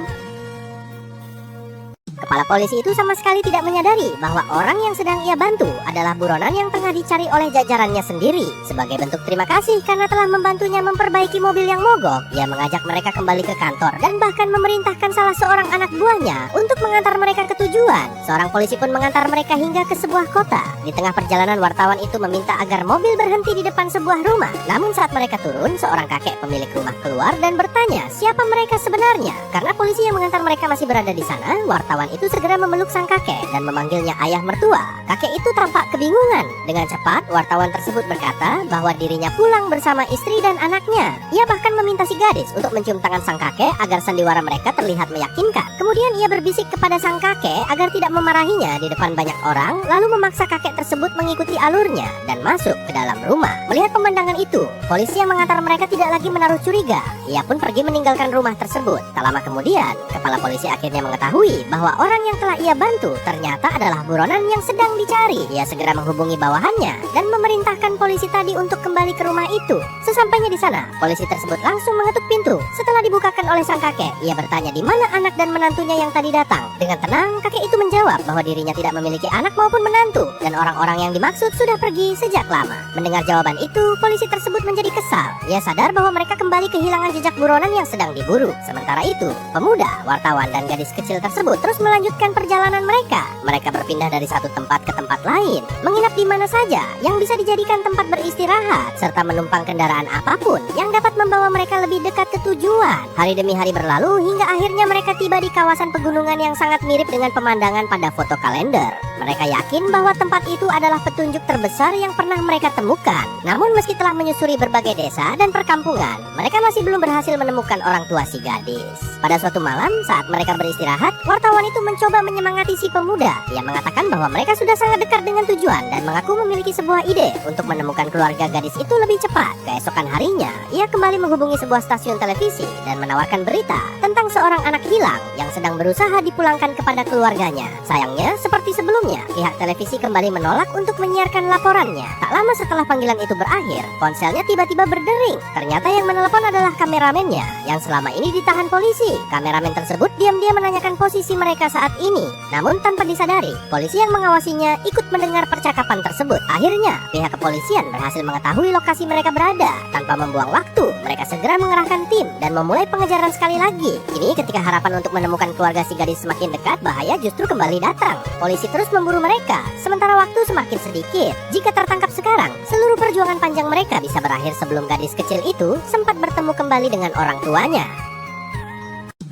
Kepala polisi itu sama sekali tidak menyadari bahwa orang yang sedang ia bantu adalah buronan yang tengah dicari oleh jajarannya sendiri. Sebagai bentuk terima kasih karena telah membantunya memperbaiki mobil yang mogok, ia mengajak mereka kembali ke kantor dan bahkan memerintahkan salah seorang anak buahnya untuk mengantar mereka ke tujuan. Seorang polisi pun mengantar mereka hingga ke sebuah kota. Di tengah perjalanan, wartawan itu meminta agar mobil berhenti di depan sebuah rumah. Namun saat mereka turun, seorang kakek pemilik rumah keluar dan bertanya siapa mereka sebenarnya. Karena polisi yang mengantar mereka masih berada di sana, wartawan itu segera memeluk sang kakek dan memanggilnya ayah mertua. Kakek itu tampak kebingungan. Dengan cepat, wartawan tersebut berkata bahwa dirinya pulang bersama istri dan anaknya. Ia bahkan meminta si gadis untuk mencium tangan sang kakek agar sandiwara mereka terlihat meyakinkan. Kemudian ia berbisik kepada sang kakek agar tidak memarahinya di depan banyak orang, lalu memaksa kakek tersebut mengikuti alurnya dan masuk ke dalam rumah. Melihat pemandangan itu, polisi yang mengantar mereka tidak lagi menaruh curiga. Ia pun pergi meninggalkan rumah tersebut. Tak lama kemudian, kepala polisi akhirnya mengetahui bahwa orang yang telah ia bantu ternyata adalah buronan yang sedang dicari. Ia segera menghubungi bawahannya dan memerintahkan polisi tadi untuk kembali ke rumah itu. Sesampainya di sana, polisi tersebut langsung mengetuk pintu. Setelah dibukakan oleh sang kakek, ia bertanya di mana anak dan menantunya yang tadi datang. Dengan tenang, kakek itu menjawab bahwa dirinya tidak memiliki anak maupun menantu dan orang-orang yang dimaksud sudah pergi sejak lama. Mendengar jawaban itu, polisi tersebut menjadi kesal. Ia sadar bahwa mereka kembali kehilangan jejak buronan yang sedang diburu. Sementara itu, pemuda, wartawan, dan gadis kecil tersebut terus melanjutkan perjalanan mereka. Mereka berpindah dari satu tempat ke tempat lain, menginap di mana saja yang bisa dijadikan tempat beristirahat, serta menumpang kendaraan apapun yang dapat membawa mereka lebih dekat ke tujuan. Hari demi hari berlalu hingga akhirnya mereka tiba di kawasan pegunungan yang sangat mirip dengan pemandangan pada foto kalender. Mereka yakin bahwa tempat itu adalah petunjuk terbesar yang pernah mereka temukan. Namun meski telah menyusuri berbagai desa dan perkampungan, mereka masih belum berhasil menemukan orang tua si gadis. Pada suatu malam saat mereka beristirahat, wartawan itu mencoba menyemangati si pemuda. Ia mengatakan bahwa mereka sudah sangat dekat dengan tujuan dan mengaku memiliki sebuah ide untuk menemukan keluarga gadis itu lebih cepat. Keesokan harinya, ia kembali menghubungi sebuah stasiun televisi dan menawarkan berita tentang seorang anak hilang yang sedang berusaha dipulangkan kepada keluarganya. Sayangnya, seperti sebelumnya, pihak televisi kembali menolak untuk menyiarkan laporannya. Tak lama setelah panggilan itu berakhir, ponselnya tiba-tiba berdering. Ternyata yang menelepon adalah kameramennya yang selama ini ditahan polisi. Kameramen tersebut diam-diam menanyakan posisi mereka saat ini. Namun tanpa disadari, polisi yang mengawasinya ikut mendengar percakapan tersebut. Akhirnya, pihak kepolisian berhasil mengetahui lokasi mereka berada. Tanpa membuang waktu, mereka segera mengerahkan tim dan memulai pengejaran sekali lagi. Kini ketika harapan untuk menemukan keluarga si gadis semakin dekat, bahaya justru kembali datang. Polisi terus memburu mereka, sementara waktu semakin sedikit. Jika tertangkap sekarang, seluruh perjuangan panjang mereka bisa berakhir sebelum gadis kecil itu sempat bertemu kembali dengan orang tuanya.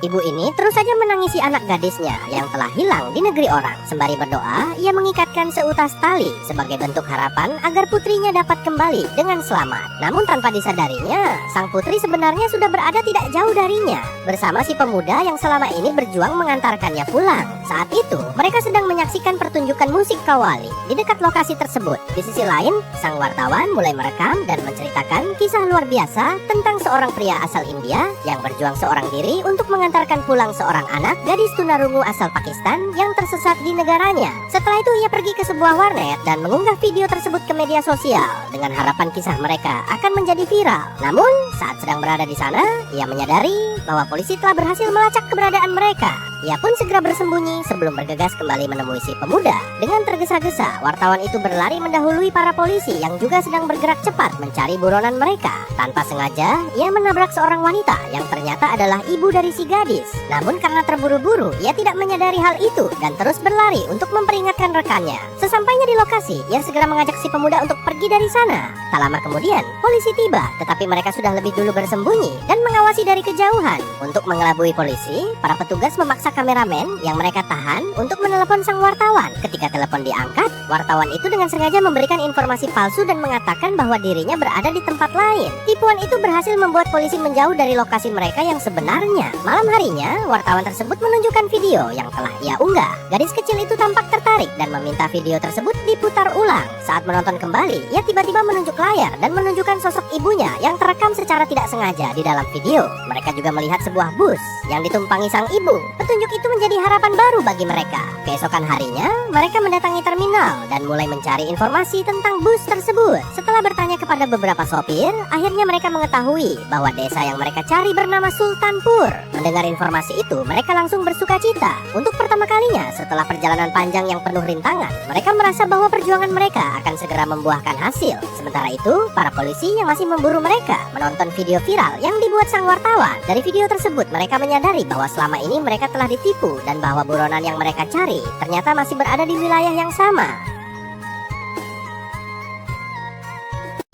Ibu ini terus saja menangisi anak gadisnya yang telah hilang di negeri orang. Sembari berdoa, ia mengikatkan seutas tali sebagai bentuk harapan agar putrinya dapat kembali dengan selamat. Namun tanpa disadarinya, sang putri sebenarnya sudah berada tidak jauh darinya, bersama si pemuda yang selama ini berjuang mengantarkannya pulang. Saat itu, mereka sedang menyaksikan pertunjukan musik kawali di dekat lokasi tersebut. Di sisi lain, sang wartawan mulai merekam dan menceritakan kisah luar biasa tentang seorang pria asal India yang berjuang seorang diri untuk mengantarkan pulang seorang anak gadis tunarungu asal Pakistan yang tersesat di negaranya. Setelah itu ia pergi ke sebuah warnet dan mengunggah video tersebut ke media sosial dengan harapan kisah mereka akan menjadi viral. Namun saat sedang berada di sana, ia menyadari bahwa polisi telah berhasil melacak keberadaan mereka. Ia pun segera bersembunyi sebelum bergegas kembali menemui si pemuda. Dengan tergesa-gesa, wartawan itu berlari mendahului para polisi yang juga sedang bergerak cepat mencari buronan mereka. Tanpa sengaja, ia menabrak seorang wanita yang ternyata adalah ibu dari si gadis. Namun karena terburu-buru, ia tidak menyadari hal itu dan terus berlari untuk memperingatkan rekannya. Sesampainya di lokasi, ia segera mengajak si pemuda untuk pergi dari sana. Tak lama kemudian, polisi tiba, tetapi mereka sudah lebih dulu bersembunyi dan mengawasi dari kejauhan. Untuk mengelabui polisi, para petugas memaksa kameramen yang mereka tahan untuk menelepon sang wartawan. Ketika telepon diangkat, wartawan itu dengan sengaja memberikan informasi palsu dan mengatakan bahwa dirinya berada di tempat lain. Tipuan itu berhasil membuat polisi menjauh dari lokasi mereka yang sebenarnya. Malam harinya, wartawan tersebut menunjukkan video yang telah ia unggah. Gadis kecil itu tampak tertarik dan meminta video tersebut diputar ulang. Saat menonton kembali, ia tiba-tiba menunjuk layar dan menunjukkan sosok ibunya yang terekam secara tidak sengaja di dalam video. Mereka juga melihat sebuah bus yang ditumpangi sang ibu. Petunjuk itu menjadi harapan baru bagi mereka. Keesokan harinya, mereka mendatangi terminal dan mulai mencari informasi tentang bus tersebut. Setelah bertanya kepada beberapa sopir, akhirnya mereka mengetahui bahwa desa yang mereka cari bernama Sultanpur. Mendengar informasi itu, mereka langsung bersuka cita. Untuk pertama kalinya setelah perjalanan panjang yang penuh rintangan, mereka merasa bahwa perjuangan mereka akan segera membuahkan hasil. Sementara itu, para polisi yang masih memburu mereka menonton video viral yang dibuat sang wartawan. Dari video tersebut, mereka menyadari bahwa selama ini mereka telah ditipu dan bahwa buronan yang mereka cari ternyata masih berada di wilayah yang sama.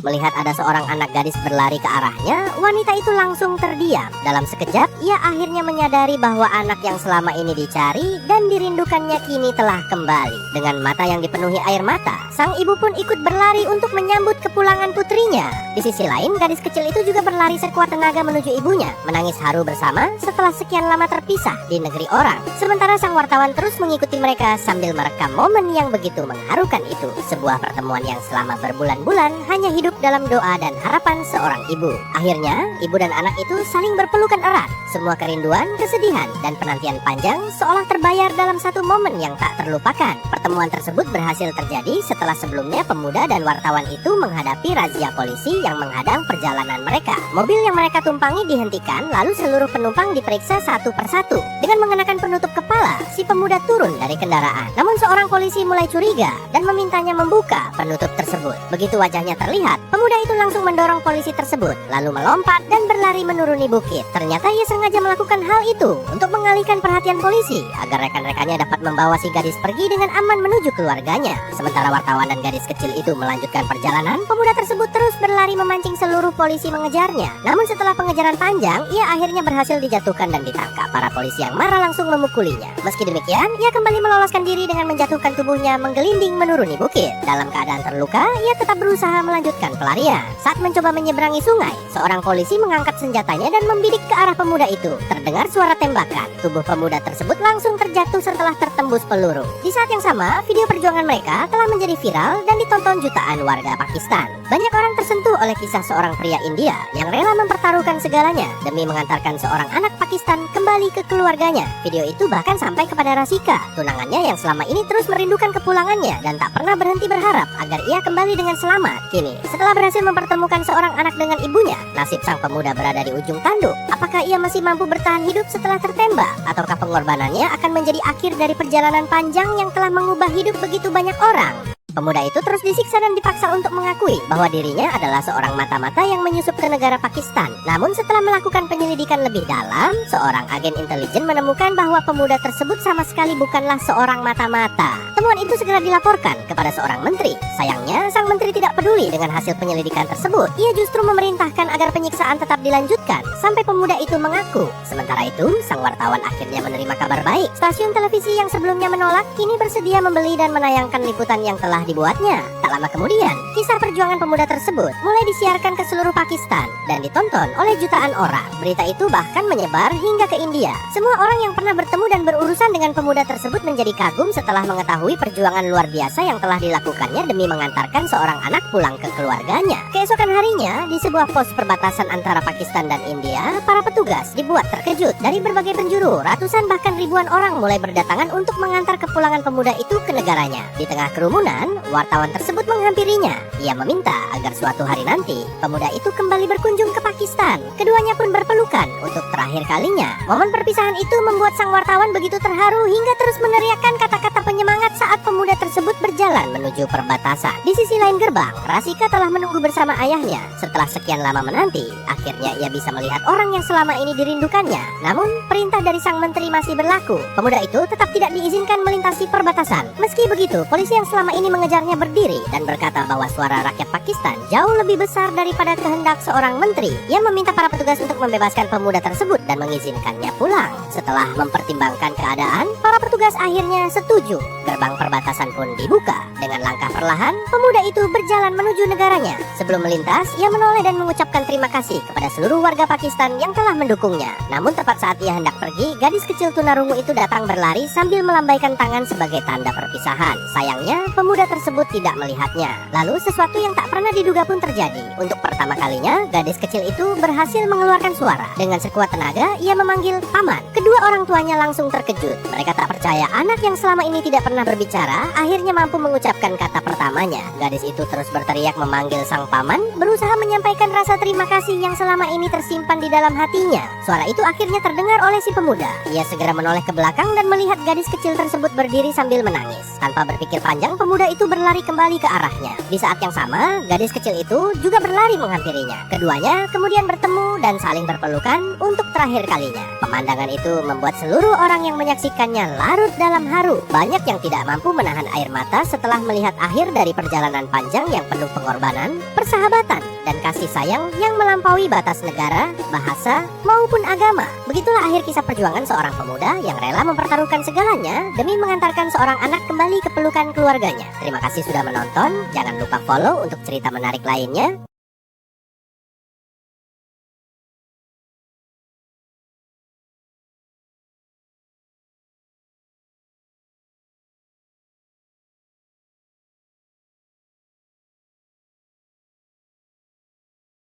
Melihat ada seorang anak gadis berlari ke arahnya, wanita itu langsung terdiam. Dalam sekejap, ia akhirnya menyadari bahwa anak yang selama ini dicari dan dirindukannya kini telah kembali. Dengan mata yang dipenuhi air mata, sang ibu pun ikut berlari untuk menyambut kepulangan putrinya. Di sisi lain, gadis kecil itu juga berlari sekuat tenaga menuju ibunya, menangis haru bersama setelah sekian lama terpisah di negeri orang. Sementara sang wartawan terus mengikuti mereka sambil merekam momen yang begitu mengharukan itu. Sebuah pertemuan yang selama berbulan-bulan hanya hidup dalam doa dan harapan seorang ibu. Akhirnya, ibu dan anak itu saling berpelukan erat. Semua kerinduan, kesedihan, dan penantian panjang seolah terbayar dalam satu momen yang tak terlupakan. Pertemuan tersebut berhasil terjadi setelah sebelumnya pemuda dan wartawan itu menghadapi razia polisi yang menghadang perjalanan mereka. Mobil yang mereka tumpangi dihentikan, lalu seluruh penumpang diperiksa satu persatu. Dengan mengenakan penutup kepala, si pemuda turun dari kendaraan. Namun seorang polisi mulai curiga dan memintanya membuka penutup tersebut. Begitu wajahnya terlihat, pemuda itu langsung mendorong polisi tersebut, lalu melompat dan berlari menuruni bukit. Ternyata ia sengaja melakukan hal itu untuk mengalihkan perhatian polisi agar rekan-rekannya dapat membawa si gadis pergi dengan aman menuju keluarganya. Sementara wartawan dan gadis kecil itu melanjutkan perjalanan, pemuda tersebut terus berlari memancing seluruh polisi mengejarnya. Namun setelah pengejaran panjang, ia akhirnya berhasil dijatuhkan dan ditangkap. Para polisi yang marah langsung memukulinya. Meski demikian, ia kembali meloloskan diri dengan menjatuhkan tubuhnya menggelinding menuruni bukit. Dalam keadaan terluka, ia tetap berusaha melanjutkan pelarian. Saat mencoba menyeberangi sungai, seorang polisi mengangkat senjatanya dan membidik ke arah pemuda itu. Terdengar suara tembakan. Tubuh pemuda tersebut langsung terjatuh setelah tertembus peluru. Di saat yang sama, video perjuangan mereka telah menjadi viral dan ditonton jutaan warga Pakistan. Banyak orang tersentuh oleh kisah seorang pria India yang rela mempertaruhkan segalanya demi mengantarkan seorang anak Pakistan kembali ke keluarganya. Video itu bahkan sampai kepada Rasika, tunangannya yang selama ini terus merindukan kepulangannya dan tak pernah berhenti berharap agar ia kembali dengan selamat. Kini, setelah berhasil mempertemukan seorang anak dengan ibunya, nasib sang pemuda berada di ujung tanduk. Apakah ia masih mampu bertahan hidup setelah tertembak? Ataukah pengorbanannya akan menjadi akhir dari perjalanan panjang yang telah mengubah hidup begitu banyak orang? Pemuda itu terus disiksa dan dipaksa untuk mengakui bahwa dirinya adalah seorang mata-mata yang menyusup ke negara Pakistan. Namun setelah melakukan penyelidikan lebih dalam, seorang agen intelijen menemukan bahwa pemuda tersebut sama sekali bukanlah seorang mata-mata. Temuan itu segera dilaporkan kepada seorang menteri. Sayangnya, sang menteri tidak peduli dengan hasil penyelidikan tersebut. Ia justru memerintahkan agar penyiksaan tetap dilanjutkan sampai pemuda itu mengaku. Sementara itu, sang wartawan akhirnya menerima kabar baik. Stasiun televisi yang sebelumnya menolak kini bersedia membeli dan menayangkan liputan yang telah dibuatnya. Tak lama kemudian, kisah perjuangan pemuda tersebut mulai disiarkan ke seluruh Pakistan dan ditonton oleh jutaan orang. Berita itu bahkan menyebar hingga ke India. Semua orang yang pernah bertemu dan berurusan dengan pemuda tersebut menjadi kagum setelah mengetahui perjuangan luar biasa yang telah dilakukannya demi mengantarkan seorang anak pulang ke keluarganya. Keesokan harinya, di sebuah pos perbatasan antara Pakistan dan India, para petugas dibuat terkejut. Dari berbagai penjuru, ratusan bahkan ribuan orang mulai berdatangan untuk mengantar kepulangan pemuda itu ke negaranya. Di tengah kerumunan, wartawan tersebut menghampirinya. Ia meminta agar suatu hari nanti pemuda itu kembali berkunjung ke Pakistan. Keduanya pun berpelukan untuk terakhir kalinya. Momen perpisahan itu membuat sang wartawan begitu terharu hingga terus meneriakkan kata-kata penyemangat saat pemuda tersebut berjalan menuju perbatasan. Di sisi lain gerbang, Rasika telah menunggu bersama ayahnya. Setelah sekian lama menanti, akhirnya ia bisa melihat orang yang selama ini dirindukannya. Namun, perintah dari sang menteri masih berlaku. Pemuda itu tetap tidak diizinkan melintasi perbatasan. Meski begitu, polisi yang selama ini mengejarnya berdiri dan berkata bahwa suara rakyat Pakistan jauh lebih besar daripada kehendak seorang menteri yang meminta para petugas untuk membebaskan pemuda tersebut dan mengizinkannya pulang. Setelah mempertimbangkan keadaan, para petugas akhirnya setuju. Gerbang perbatasan pun dibuka. Dengan langkah perlahan, pemuda itu berjalan menuju negaranya. Sebelum melintas, ia menoleh dan mengucapkan terima kasih kepada seluruh warga Pakistan yang telah mendukungnya. Namun tepat saat ia hendak pergi, gadis kecil tunarungu itu datang berlari sambil melambaikan tangan sebagai tanda perpisahan. Sayangnya, pemuda tersebut tidak melihatnya. Lalu sesuatu yang tak pernah diduga pun terjadi. Untuk pertama kalinya, gadis kecil itu berhasil mengeluarkan suara. Dengan sekuat tenaga, ia memanggil paman. Kedua orang tuanya langsung terkejut. Mereka tak percaya anak yang selama ini tidak pernah berbicara, akhirnya mampu mengucapkan kata pertamanya. Gadis itu terus berteriak memanggil sang paman, berusaha menyampaikan rasa terima kasih yang selama ini tersimpan di dalam hatinya. Suara itu akhirnya terdengar oleh si pemuda. Ia segera menoleh ke belakang dan melihat gadis kecil tersebut berdiri sambil menangis. Tanpa berpikir panjang, pemuda itu berlari kembali ke arahnya. Di saat yang sama, gadis kecil itu juga berlari menghampirinya. Keduanya kemudian bertemu dan saling berpelukan untuk terakhir kalinya. Pemandangan itu membuat seluruh orang yang menyaksikannya larut dalam haru. Banyak yang tidak mampu menahan air mata setelah melihat akhir dari perjalanan panjang yang penuh pengorbanan, persahabatan, dan kasih sayang yang melampaui batas negara, bahasa, maupun agama. Begitulah akhir kisah perjuangan seorang pemuda yang rela mempertaruhkan segalanya demi mengantarkan seorang anak kembali ke pelukan keluarganya. Terima kasih sudah menonton. Jangan lupa follow untuk cerita menarik lainnya.